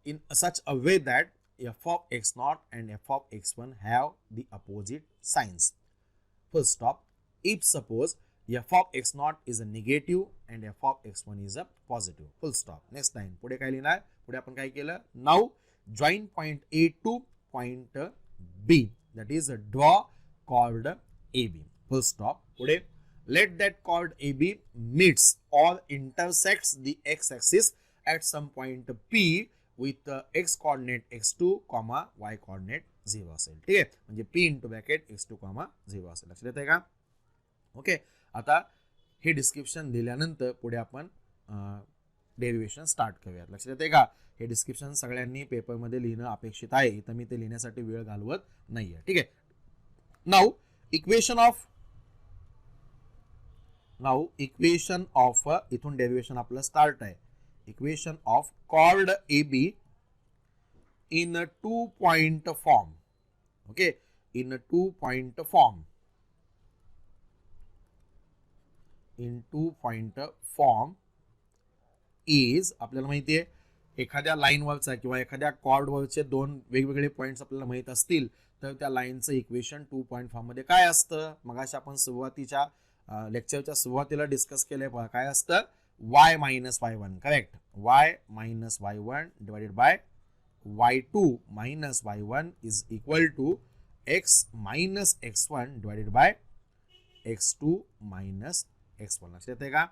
A: in such a way that f of x0 and f of x1 have the opposite signs. Full stop. If suppose f of x0 is a negative and f of x1 is a positive. Full stop. Next line. पुढे काय लिहिणार? पुढे आपण काय केलं? Now join point A to point B. That is draw chord AB. Full stop. पुढे let that chord AB meets or intersects the x-axis at some point P with x coordinate x2, y coordinate 0 असेल. ठीक आहे, म्हणजे P into bracket x2, 0 असेल. लक्षात येतंय का? Okay, आता हे डिस्क्रिप्शन दिल्यानंतर पुढे आपण डेरिव्हेशन स्टार्ट करूयात. लक्षात येते का? हे डिस्क्रिप्शन सगळ्यांनी पेपरमध्ये लिहिणं अपेक्षित आहे, इथं मी ते लिहिण्यासाठी वेळ घालवत नाहीये. ठीक आहे, नाउ इक्वेशन ऑफ इथून डेरिव्हेशन आपलं स्टार्ट आहे. Equation of chord A be in 2 point form. Okay, in 2 point form. In 2 point form is, आपल्याला माहिती आहे एखाद्या लाईनवरचा किंवा एखाद्या कॉर्डवरचे दोन वेगवेगळे पॉइंट्स आपल्याला माहित असतील तर त्या लाईनचं इक्वेशन 2 पॉइंट फॉर्म मध्ये काय असतं? मगाशी आपण सुरुवातीच्या लेक्चरच्या सुरुवातीला डिस्कस केलंय. काय असतं? y minus y1. Correct, y minus y1 divided by y2 minus y1 is equal to x minus x1 divided by x2 minus x1. लक्षात येते का?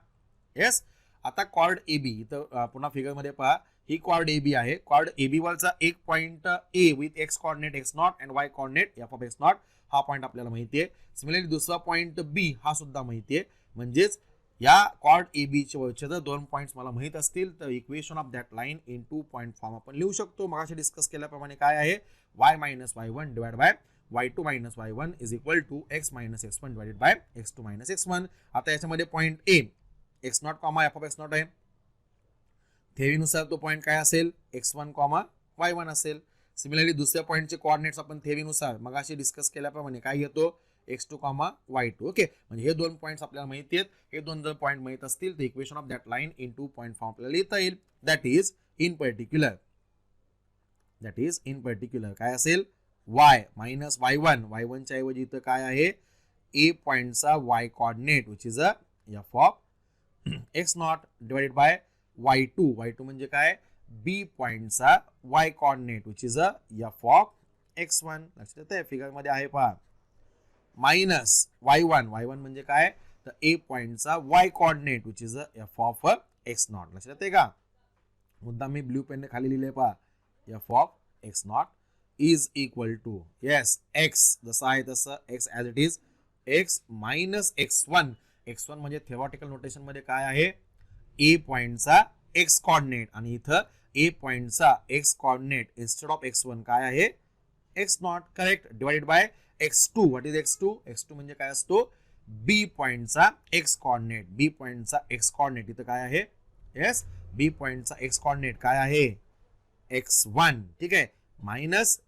A: येस. आता कॉर्ड ए बी, इथं पुन्हा फिगर मध्ये पहा, ही कॉर्ड ए बी आहे. कॉर्ड ए बी वरचा एक point A with x coordinate x0 and y coordinate f of x0 हा पॉइंट आपल्याला माहिती आहे. सिमिलरली दुसरा पॉइंट बी हा सुद्धा माहिती आहे. म्हणजेच या कॉर्ड ए बी चे वरचे जर दोन पॉइंट्स मला माहित असतील तर equation of that line in 2 point form आपण लिहू शकतो. मगाशी डिस्कस केल्याप्रमाणे काय आहे? y minus y1 divide by y2 minus y1 is equal to x minus x1 divided by x2 minus x1. आता याच्यामध्ये point A x0, f of x0 आहे. थेरीनुसार तो पॉइंट काय असेल? x1, y1 असेल. सिमिलरली दुसऱ्या पॉइंटचे कोऑर्डिनेट्स आपण थेरीनुसार मगाशी डिस्कस केल्याप्रमाणे काय घेतो? x2, y2. ओके, म्हणजे हे दोन पॉइंट्स आपल्याला माहिती आहेत. हे दोन जर पॉइंट माहित असतील तर equation of that line in 2 point form आपल्याला लिहिता येईल. दॅट इज इन पर्टिक्युलर काय असेल? y minus y1. y1 च्या ऐवजी इथं काय आहे? a पॉइंटचा y coordinate which is a f of x0 divided by y2. y2 म्हणजे काय? b पॉइंटचा y coordinate which is a f of x1. लक्षात येतंय? फिगर मध्ये आहे पहा. Minus y1. y1 म्हणजे काय? तर a पॉइंटचा y coordinate which is a f of x0. लक्षात येते का? मुद्दा मी ब्लू पेन ने खाली लिहिले पहा. f of x0 is equal to, yes, x जसं आहे तसं x as it is, x minus x1. x1 म्हणजे थेरॉटिकल नोटेशन मध्ये काय आहे? a पॉइंटचा x कोऑर्डिनेट आणि इथं a पॉइंटचा x coordinate instead of x1 काय आहे? x0. Correct, divided by x2. What is x2? x2 म्हणजे काय असतो? बी पॉइंटचा एक्स कॉर्डिनेट. बी पॉइंटचा एक्स कॉर्डिनेट इथं काय आहे? येस, बी पॉइंटचा एक्स कॉर्डिनेट काय आहे? x1. ठीक आहे, मायनस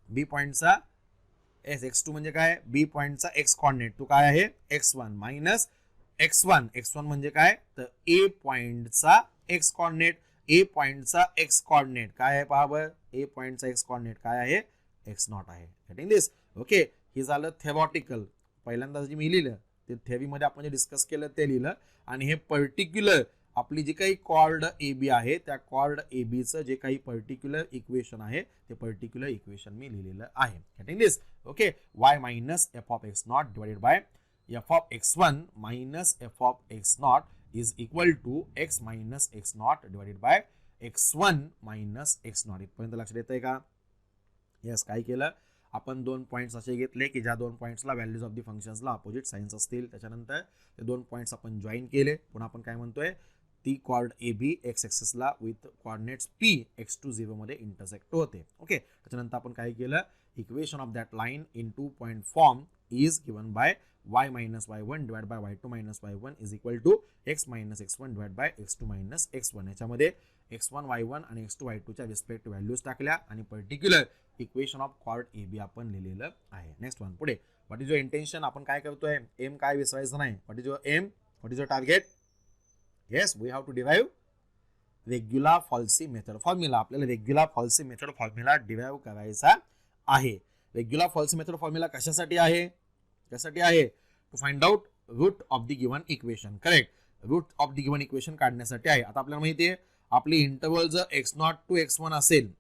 A: बी पॉइंटचा x2 म्हणजे काय? बी पॉइंटचा एक्स कॉर्डिनेट तो काय आहे? x1 minus x1. x1 म्हणजे काय? तर ए पॉइंटचा एक्स कॉर्डिनेट. ए पॉइंटचा एक्स कॉर्डिनेट काय आहे पहा बरं? ए पॉइंटचा एक्स कॉर्डिनेट काय आहे? x0 आहे. Getting this? ओके, हे झालं थेरॉटिकल. पहिल्यांदा जे मी लिहिलं ते थेअरीमध्ये आपण जे डिस्कस केलं ते लिहिलं, आणि हे पर्टिक्युलर आपली जी काही कॉर्ड ए बी आहे त्या कॉर्ड ए बीचं जे काही पर्टिक्युलर इक्वेशन आहे ते पर्टिक्युलर इक्वेशन मी लिहिलेलं आहे. Getting this? Okay, y minus f of x not divided by f of x1 minus f of x not is equal to x minus x not divided by x1 minus x not. इथपर्यंत लक्षात येतंय का? Yes, काय केलं आपण? दोन points असे घेतले की ज्या दोन पॉईंट्सला व्हॅल्यूज ऑफ द फंक्शन्सला अपोजिट साइन्स असतील. त्याच्यानंतर ते दोन पॉईंट्स आपण जॉईन केले. पुन्हा आपण काय म्हणतोय? ती कॉर्ड ए बी एक्स एक्सेसला विथ कॉर्डिनेट्स पी x2 0 मध्ये इंटरसेक्ट होते. ओके, त्याच्यानंतर आपण काय केलं? Equation of that line in 2 point form is given by y minus y1 divide by y2 minus y1 is equal to x minus x1 divide by x2 minus x1. याच्यामध्ये x1 y1 आणि x2 y2 च्या respect values टाकल्या आणि particular equation of chord A B आपण लिहिलेलं आहे. Next one, पुढे. What is your intention? आपण काय करतोय? एम काय विसरायचं नाही. What is your aim? What is your target? Yes, we have to derive regular falsi method formula. आपल्याला regular falsi method formula derive करायचा आहे. रेग्युलर फॉल्सी मेथड फॉर्म्युला कशासाठी आहे? कशासाठी आहे? To find out root of the given equation. Correct, root of the given equation काढण्यासाठी आहे. आता आपल्याला माहिती आहे आपली इंटरवल जर x0 टू x1 असेल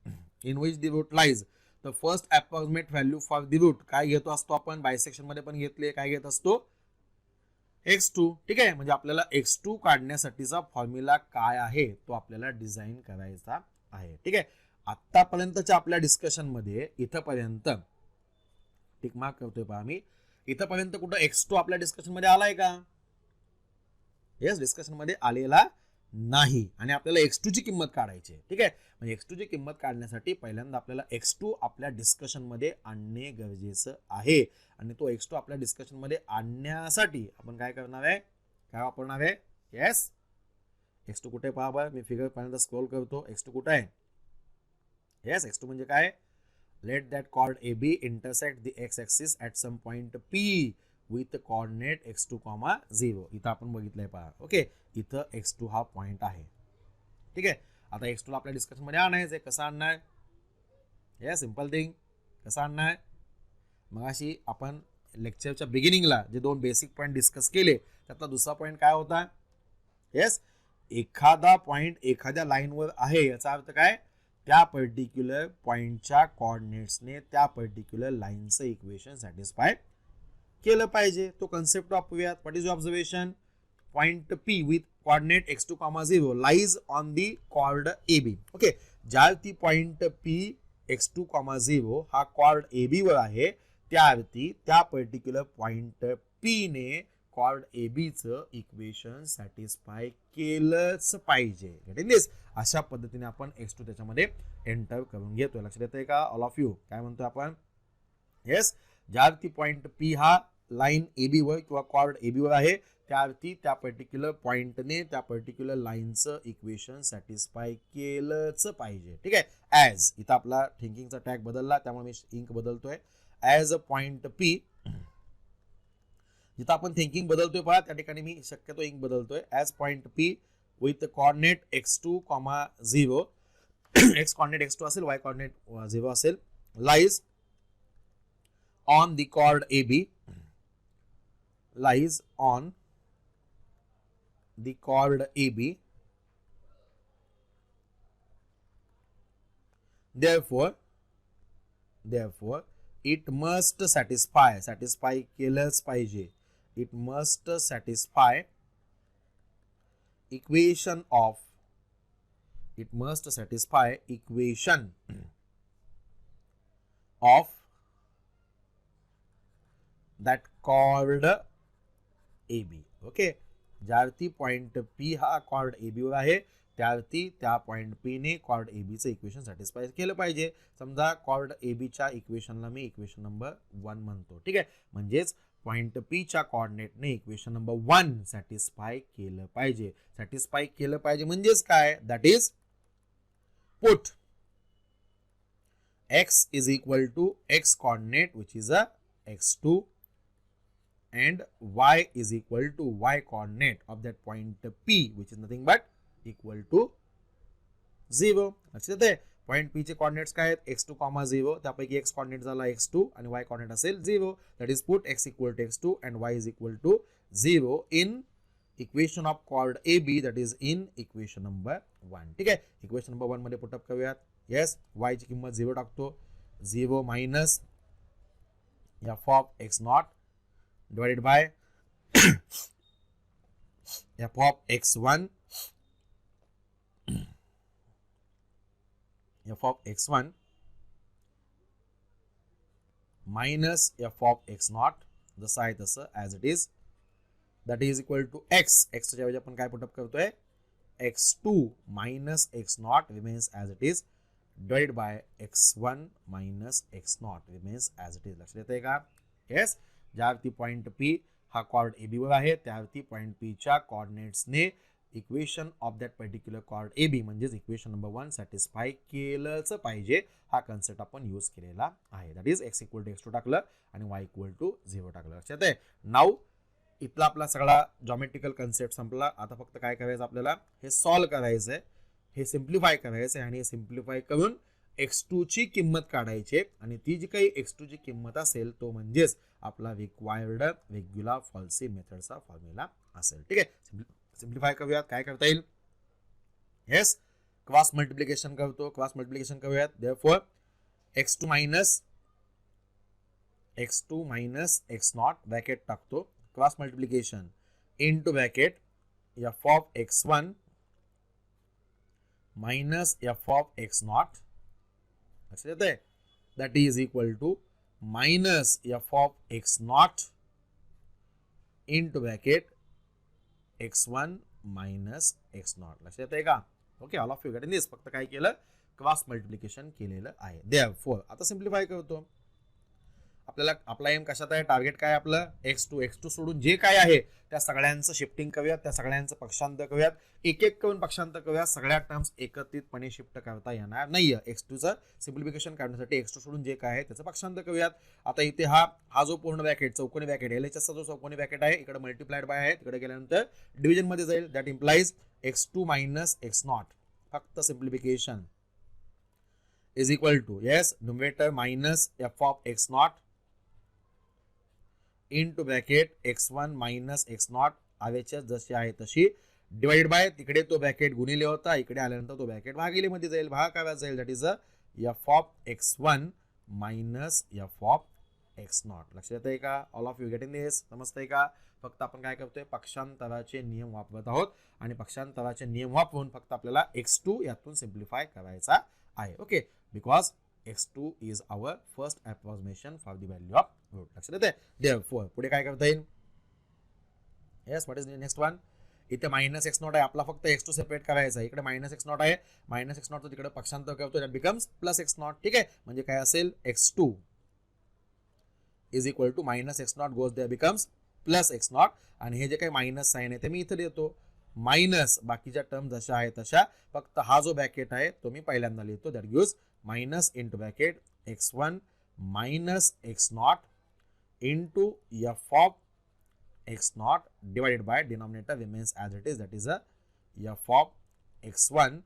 A: in which the root lies, तर first approximate value for the root काय घेतो असतो आपण? बायसेक्शन मध्ये पण घेतले, काय घेत असतो? x2. ठीक आहे, म्हणजे आपल्याला x2 काढण्यासाठीचा फॉर्म्युला काय आहे तो आपल्याला डिझाइन करायचा आहे. ठीक आहे, आतापर्यंतच्या आपल्या डिस्कशन मध्ये इथपर्यंत टिक मार्क करतोय पहा मी. इथपर्यंत कुठं x2 आपल्या डिस्कशन मध्ये आलाय का? येस, डिस्कशन मध्ये आलेला नाही. आणि आपल्याला x2 ची किंमत काढायची आहे. ठीक आहे, म्हणजे x2 ची किंमत काढण्यासाठी पहिल्यांदा आपल्याला x2 आपल्या डिस्कशन मध्ये आणणे गरजेचं आहे. आणि तो x2 आपल्या डिस्कशन मध्ये आणण्यासाठी आपण काय करणार आहे? काय वापरणार आहे? येस, x2 कुठे पहा बरं, मी फिगर पर्यंत स्क्रोल करतो. x2 कुठे आहे? येस, x2 म्हणजे काय? Let that chord A B intersect the x axis at some point p with coordinate x2, 0. इथं आपण बघितलंय पहा. ओके, इथं x2 हा पॉइंट आहे. ठीक आहे, आता x2 ला आपल्या डिस्कशन मध्ये आणायचं. कसं आणणार? हे सिंपल थिंग. कसं आणणार? मग अशी आपण लेक्चरच्या बिगिनिंगला जे दोन बेसिक पॉईंट डिस्कस केले त्यातला दुसरा पॉईंट काय होता? येस, एखादा पॉईंट एखाद्या लाईनवर आहे याचा अर्थ काय? त्या पर्टिक्युलर पॉईंटच्या कॉर्डिनेट्सने त्या पर्टिक्युलर लाईनचं इक्वेशन सॅटिस्फाय केलं पाहिजे. तो कन्सेप्ट वापरूयात. What is your observation? Point P with coordinate x2, 0 lies on the chord AB. Okay, ज्यावरती पॉइंट P x2, 0 हा कॉर्ड AB वर आहे त्यावरती त्या पर्टिक्युलर पॉइंट P ने कॉर्ड AB चं इक्वेशन सॅटिस्फाय केलंच पाहिजे. गेटिंग दिस? अशा पद्धतीने आपण x2 त्याच्यामध्ये एंटर करून घेतोय. लक्षात येतंय का ऑल ऑफ यू? काय म्हणतोय आपण? येस, ज्यावरती पॉइंट P हा लाईन AB वर किंवा कॉर्ड AB वर आहे त्यावरती त्या पर्टिक्युलर पॉइंटने त्या पर्टिक्युलर लाईनचं इक्वेशन सॅटिस्फाय केलंच पाहिजे. ठीक आहे, ॲज इथं आपला थिंकिंगचा टॅग बदलला त्यामुळे मी इंक बदलतोय. ॲज अ पॉइंट P, जिथं आपण थिंकिंग बदलतोय पहा त्या ठिकाणी मी शक्यतो इंक बदलतोय. As point P with coordinate x2, 0 x coordinate x2 असेल, y कॉर्डिनेट 0 असेल, lies on the chord AB, lies on the chord AB. Therefore it must satisfy केलंच पाहिजे. It must satisfy equation of that chord AB. Okay, ज्यावरती point P हा chord ए beaver आहे त्यावरती त्या point P ने chord A बीचं equation satisfy केलं पाहिजे. समजा कॉर्ड ए बीच्या इक्वेशनला मी इक्वेशन नंबर 1 म्हणतो. ठीक आहे, म्हणजेच पॉईंट पी च्या कॉर्डिनेटने इक्वेशन नंबर 1 सॅटिस्फाय केलं पाहिजे. सॅटिस्फाय केलं पाहिजे म्हणजेच काय, that is put x is equal to x coordinate which is a x2 and y is equal to y coordinate of that point P which is nothing but equal to 0. लक्षात येते, point P चे coordinates काय आहेत, x2, 0, त्यापैकी x coordinate झाला x2 आणि y coordinate असेल 0. That is put x equal to x2 and y is equal to 0 in equation of chord A B, that is in equation number 1. ठीक आहे, equation number 1 मध्ये put up करूयात. Yes, y ची किंमत 0 टाकतो. 0 minus f of x not divided by f of x1 minus f of x not जसं आहे तसं as it is, that is equal to x. च्या ऐवजी आपण काय पुटअप करतोय, x2 minus x not remains as it is divide by x1 minus x not remains as it is. लक्षात येते का. येस, ज्यावरती पॉईंट P हा कॉर्ड ए बी वर आहे त्यावरती पॉईंट P च्या कॉर्डिनेट्सने equation of that particular chord A B म्हणजेच इक्वेशन नंबर 1 सॅटिस्फाय केलंच पाहिजे. हा कन्सेप्ट आपण यूज केलेला आहे. That is x equal to x2 टाकलं आणि y इक्वल टू 0 टाकलं. लक्षात आहे. नाऊ इथला आपला सगळा जॉमेट्रिकल कन्सेप्ट संपला. आता फक्त काय करायचं, आपल्याला हे सॉल्व करायचं आहे, हे सिम्प्लिफाय करायचं आहे आणि हे सिम्प्लिफाय करून x2 ची किंमत काढायची आणि ती जी काही x2 ची किंमत असेल तो म्हणजेच आपला रिक्वायर्ड रेग्युलर फॉल्सी मेथडचा फॉर्म्युला असेल. ठीक आहे, सिम्प्लिफाय करूयात. काय करता येईल, येस, क्रॉस मल्टिप्लिकेशन करतो. क्रॉस मल्टिप्लिकेशन करूयात. Therefore x2 minus x not bracket टाकतो. Cross multiplication into bracket f of x1 minus f of x not, लक्षात येते, that is equal to minus f of x not into bracket x1 minus x not. लक्षात येते का. Okay, all of you get this. फक्त काय केलं, cross multiplication केलेलं आहे. देअरफॉर आता सिम्प्लिफाय करतो. आपल्याला आपला एम कशात आहे, टार्गेट काय आपलं, x2 सोडून जे काय आहे त्या सगळ्यांचं शिफ्टिंग करूयात, त्या सगळ्यांचं पक्षांतर करूयात, एक एक करून पक्षांतर करूयात. सगळ्या टर्म्स एकत्रितपणे शिफ्ट करता येणार नाहीये. x2चं सिम्प्लिफिकेशन काढण्यासाठी x2 सोडून जे काय आहे त्याचं पक्षांतर करूयात. आता इथे हा जो पूर्ण ब्रॅकेट चौकोनी ब्रॅकेट LHS चा जो चौकोनी ब्रॅकेट आहे इकडे मल्टिप्लाइड बाय आहे, तिकडे गेल्यानंतर डिव्हिजन मध्ये जाईल. That implies x2 minus x not, फक्त simplification is equal to, yes, numerator minus f of x not into bracket x1 minus x not आवेच्या जशी आहे तशी डिवाइड बाय, तिकडे तो ब्रॅकेट गुणिले होता, इकडे आल्यानंतर तो ब्रॅकेट भागिले मध्ये जाईल, भागाकार जाईल. That is a f of x1 minus f of x not. लक्षात येते का. ऑल ऑफ यू गेटिंग दिस. समजतंय का. फक्त आपण काय करतोय, पक्षांतराचे नियम वापरत आहोत आणि पक्षांतराचे नियम वापरून फक्त आपल्याला x2 यातून सिम्प्लिफाय करायचा आहे. Okay, because x2 is our first approximation for the value of root. लक्षात येते. देअरफॉर पुढे काय करता येईल, yes, what is next one. इथे मायनस x नॉट आहे, आपला फक्त x2 सेपरेट करायचा आहे. इकडे मायनस x नॉट आहे, मायनस x नॉट तो तिकडे पक्षांतर करतो, that becomes plus x not. ठीक आहे, म्हणजे काय असेल, x2 is equal to minus x not goes there becomes plus x not. आणि हे जे काही मायनस साइन आहे ते मी इथे देतो, मायनस बाकीच्या टर्म जशा आहे तशा, फक्त हा जो ब्रॅकेट आहे तो मी पहिल्यांदा लिहितो. That gives minus into bracket x1 minus x not into f of x not divided bye denominator remains as it is, that is a f of x1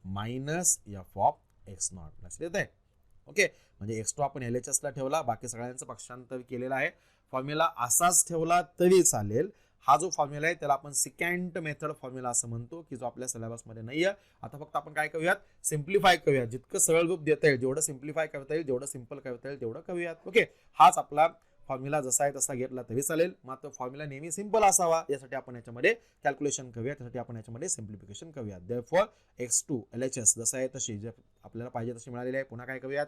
A: minus f of x not. लक्षात येत आहे. Okay, म्हणजे x2 आपण LHS ला ठेवला, बाकी सगळ्यांचं पक्षांतर केलेलं आहे. फॉर्म्युला असाच ठेवला तरी चालेल. हा जो फॉर्म्युला आहे त्याला आपण सिकँट मेथड फॉर्म्युला असं म्हणतो, की जो आपल्या सिलेबसमध्ये नाही आहे. आता फक्त आपण काय करूयात, सिम्प्लिफाय करूयात. जितकं सरळ रूप देता येईल, जेवढं सिम्प्लिफाय करता येईल, जेवढं सिम्पल करता येईल तेवढं करूयात. ओके, हाच आपला फॉर्म्युला जसा आहे तसा घेतला तरी चालेल, मात्र फॉर्म्युला नेहमी सिंपल असावा यासाठी आपण याच्यामध्ये कॅल्क्युलेशन करूया, त्यासाठी आपण याच्यामध्ये सिम्प्लिफिकेशन करूयात. देअरफॉर x2 LHS जसं आहे तशी जे आपल्याला पाहिजे तशी मिळालेली आहे. पुन्हा काय करूयात,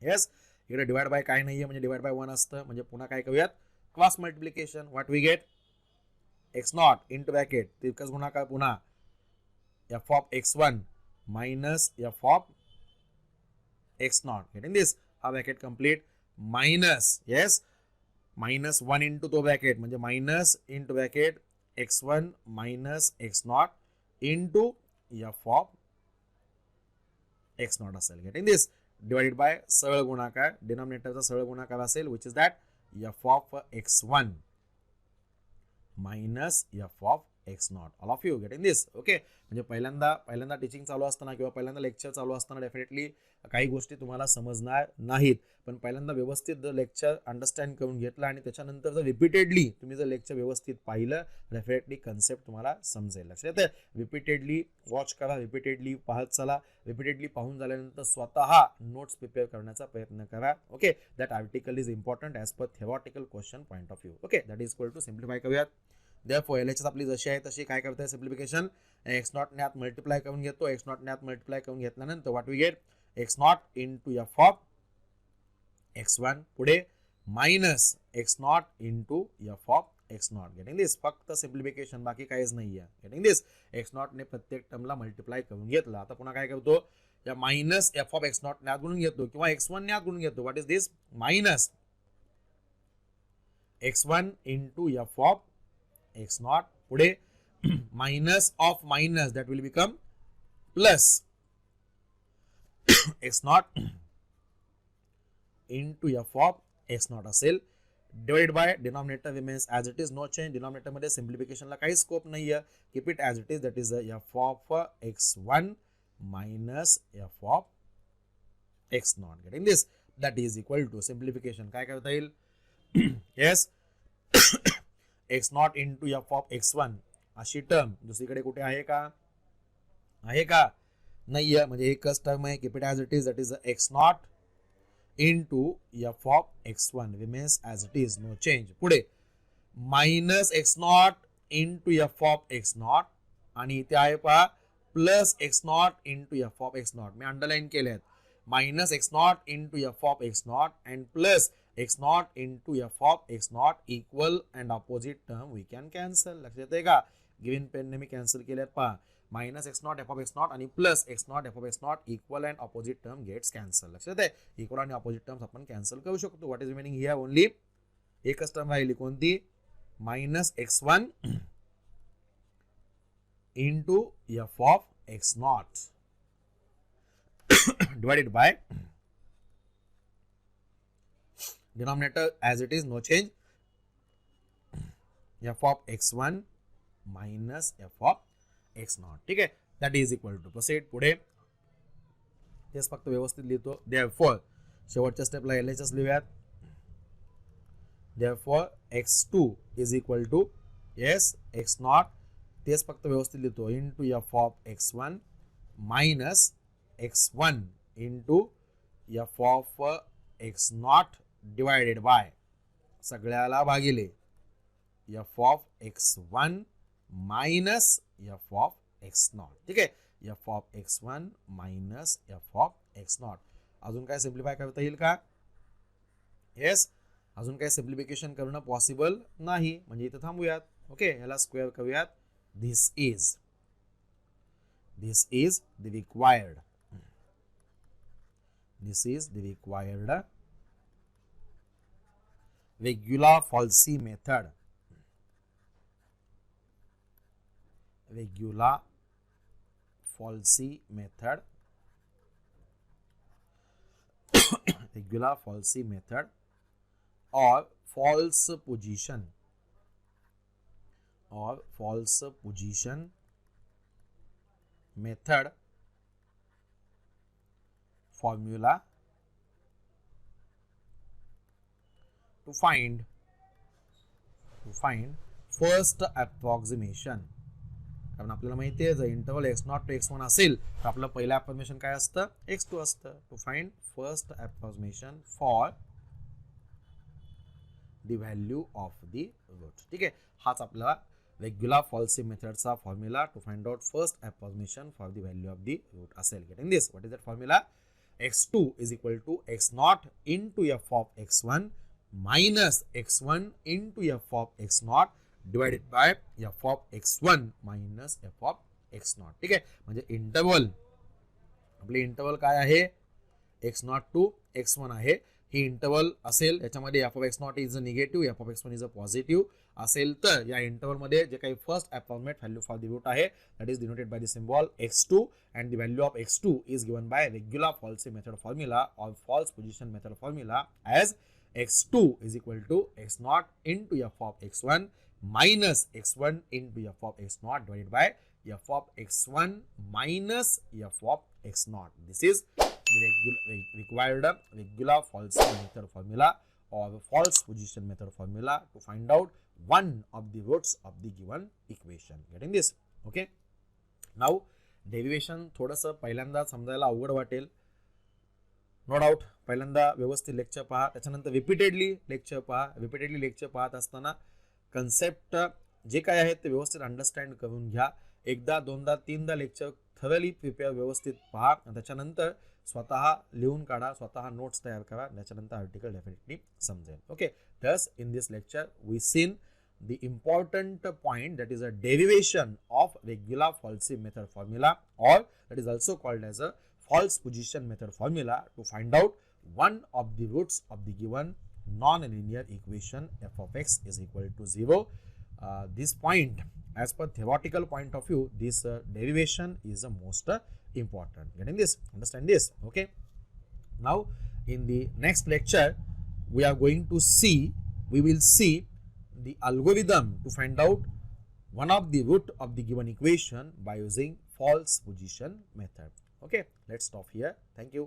A: येस, इकडे डिवाइड बाय काय नाहीये म्हणजे डिवाइड बाय 1 असतं, म्हणजे पुन्हा काय करूयात, cross multiplication. What we get, x not into bracket तिरकस गुणाकार पुन्हा f of x1 minus f of x not. Getting this? हा bracket complete minus yes minus 1 into तो ब्रॅकेट म्हणजे minus into bracket x1 minus x not into f of x not असेल. Getting this? Divided by सरळ गुणाकार डिनॉमिनेटरचा सरळ गुणाकार असेल which is that f of x1 minus f of x not. All of you getting this? Okay. म्हणजे पहिल्यांदा teaching चालू असताना किंवा पहिल्यांदा लेक्चर चालू असताना डेफिनेटली काही गोष्टी तुम्हाला समजणार नाहीत, पण पहिल्यांदा व्यवस्थित जर लेक्चर अंडरस्टँड करून घेतलं आणि त्याच्यानंतर जर रिपीटेडली तुम्ही जर लेक्चर व्यवस्थित पाहिलं डेफिनेटली कन्सेप्ट तुम्हाला समजेल. लक्षात येतं? रिपीटेडली वॉच करा, रिपीटेडली पाहत चला, रिपीटेडली पाहून झाल्यानंतर स्वतः नोट्स प्रिपेअर करण्याचा प्रयत्न करा. Okay. That article is important as per theoretical question point of view. Okay. That is equal to simplify करूयात. Therefore LHS आपली जशी आहे तशी काय करताय सिम्प्लिफिकेशन एक्स नॉट ने आत मल्टिप्लाय करून घेतो. एक्स नॉट ने आत मल्टिप्लाय करून घेतल्यानंतर what we get x not into f of x1 पुढे minus x not into f of x not. Getting this? फक्त सिम्प्लिफिकेशन बाकी काहीच नाही आहे. Getting this? एक्स नॉट ने प्रत्येक टर्मला मल्टिप्लाय करून घेतला. आता पुन्हा काय करतो या minus f of x not ने आत गुणून घेतो किंवा x1 ने आत गुणून घेतो. What is this? Minus x1 into f of x not पुढे minus of minus that will become plus x not into f of x not असेल divide by denominator remains as it is. No change. Denominator मध्ये सिम्प्लिफिकेशनला काही scope नाही आहे. Keep it as it is. That is f of x1 minus f of x not. Getting this? That is equal to simplification काय करता येईल yes x not into f of x1 अशी term दुसरीकडे कुठे आहे का? आहे का? नाही आहे. म्हणजे एकच टर्म आहे. Keep it as it is. That is x not into f of x1 remains as it is. No change. पुढे minus x not into f of x not आणि इथे आहे पहा plus x not into f of x not. मी underline केले आहेत. Minus x not into f of x not and plus x not into f of x not equal and opposite term we can cancel. लक्षात येते का? Given पेनने मी cancel केले आहेत पहा. Minus x not f of x not आणि plus x not f of x not equal and opposite term gets cancel. लक्षात आहे? इक्वल आणि ऑपोजिट टर्म्स आपण कॅन्सल करू शकतो. What is remaining here? Only एकच टर्म राहिली. कोणती? Minus x1 into f of x not divided bye denominator as it is, no change, f of x1 minus f of x not. ठीक आहे. That is equal to proceed. पुढे तेच फक्त व्यवस्थित लिहितो. therefore शेवटच्या स्टेपला LHS लिहूयात. therefore x2 is equal to yes x not तेच फक्त व्यवस्थित लिहितो into f of x1 minus x1 into f of x not divided by सगळ्याला भागिले F of x1 minus f of x not. ठीक आहे. F of x1 minus f of x not. अजून काय सिम्प्लिफाय करता येईल का? येस. अजून काय सिम्प्लिफिकेशन करणं पॉसिबल नाही म्हणजे इथं थांबूयात. ओके. याला स्क्वेअर करूयात. This is the required regular falsi method. Regular falsi method or false position method formula to find first approximation. कारण आपल्याला माहिती आहे जर इंटरवल x0 to x1 असेल तर आपलं पहिलं अप्रॉक्सिमेशन काय असतं x2 असतं. To find first approximation for the value of the root. ठीक आहे. हाच आपला रेग्युलर फॉल्सी मेथडचा formula to find out first approximation for the value of the root असेल. Getting this? What is that formula? x2 is equal to x0 into f of x1 minus x1 into f of x0 divided by f of x1 minus f of x0. ठीक आहे, म्हणजे interval आपले interval काय आहे, x0 to x1 आहे. ही interval असेल याच्यामध्ये f of x0 is a negative, f of x1 is a positive असेल तर या इंटरवल मध्ये जे काही first approximate value for the root आहे that is denoted by the symbol x2 and the value of x2 is given by regular falsi method formula or false position method formula as x2 is equal to x0 into f of x1 minus x1 into f of x0 divided by f of x1 minus f of x0. This is the required regular false method formula or false position method formula to find out one of the roots of the given equation. Getting this? Okay. Now derivation थोडंसं पहिल्यांदा समजायला अवघड वाटेल, no doubt. पहिल्यांदा व्यवस्थित lecture पहा, त्याच्यानंतर repeatedly lecture पहा. रिपीटेडली लेक्चर पाहत असताना कन्सेप्ट जे काय आहेत ते व्यवस्थित अंडरस्टँड करून घ्या. एकदा दोनदा तीनदा लेक्चर थरली प्रिपेअर व्यवस्थित पहा, त्याच्यानंतर स्वतः लिहून काढा, स्वतः नोट्स तयार करा, त्याच्यानंतर आर्टिकल डेफिनेटली समजेल. Okay, thus in this lecture we seen the important point, that is a derivation of regular false method formula, or that is also called as a false position method formula, to find out one of the roots of the given non-linear equation f of x is equal to 0. This point, as per theoretical point of view, this derivation is the most important. Getting this? Understand this? Okay. Now in the next lecture we will see the algorithm to find out one of the root of the given equation by using false position method. Okay, let's stop here. Thank you.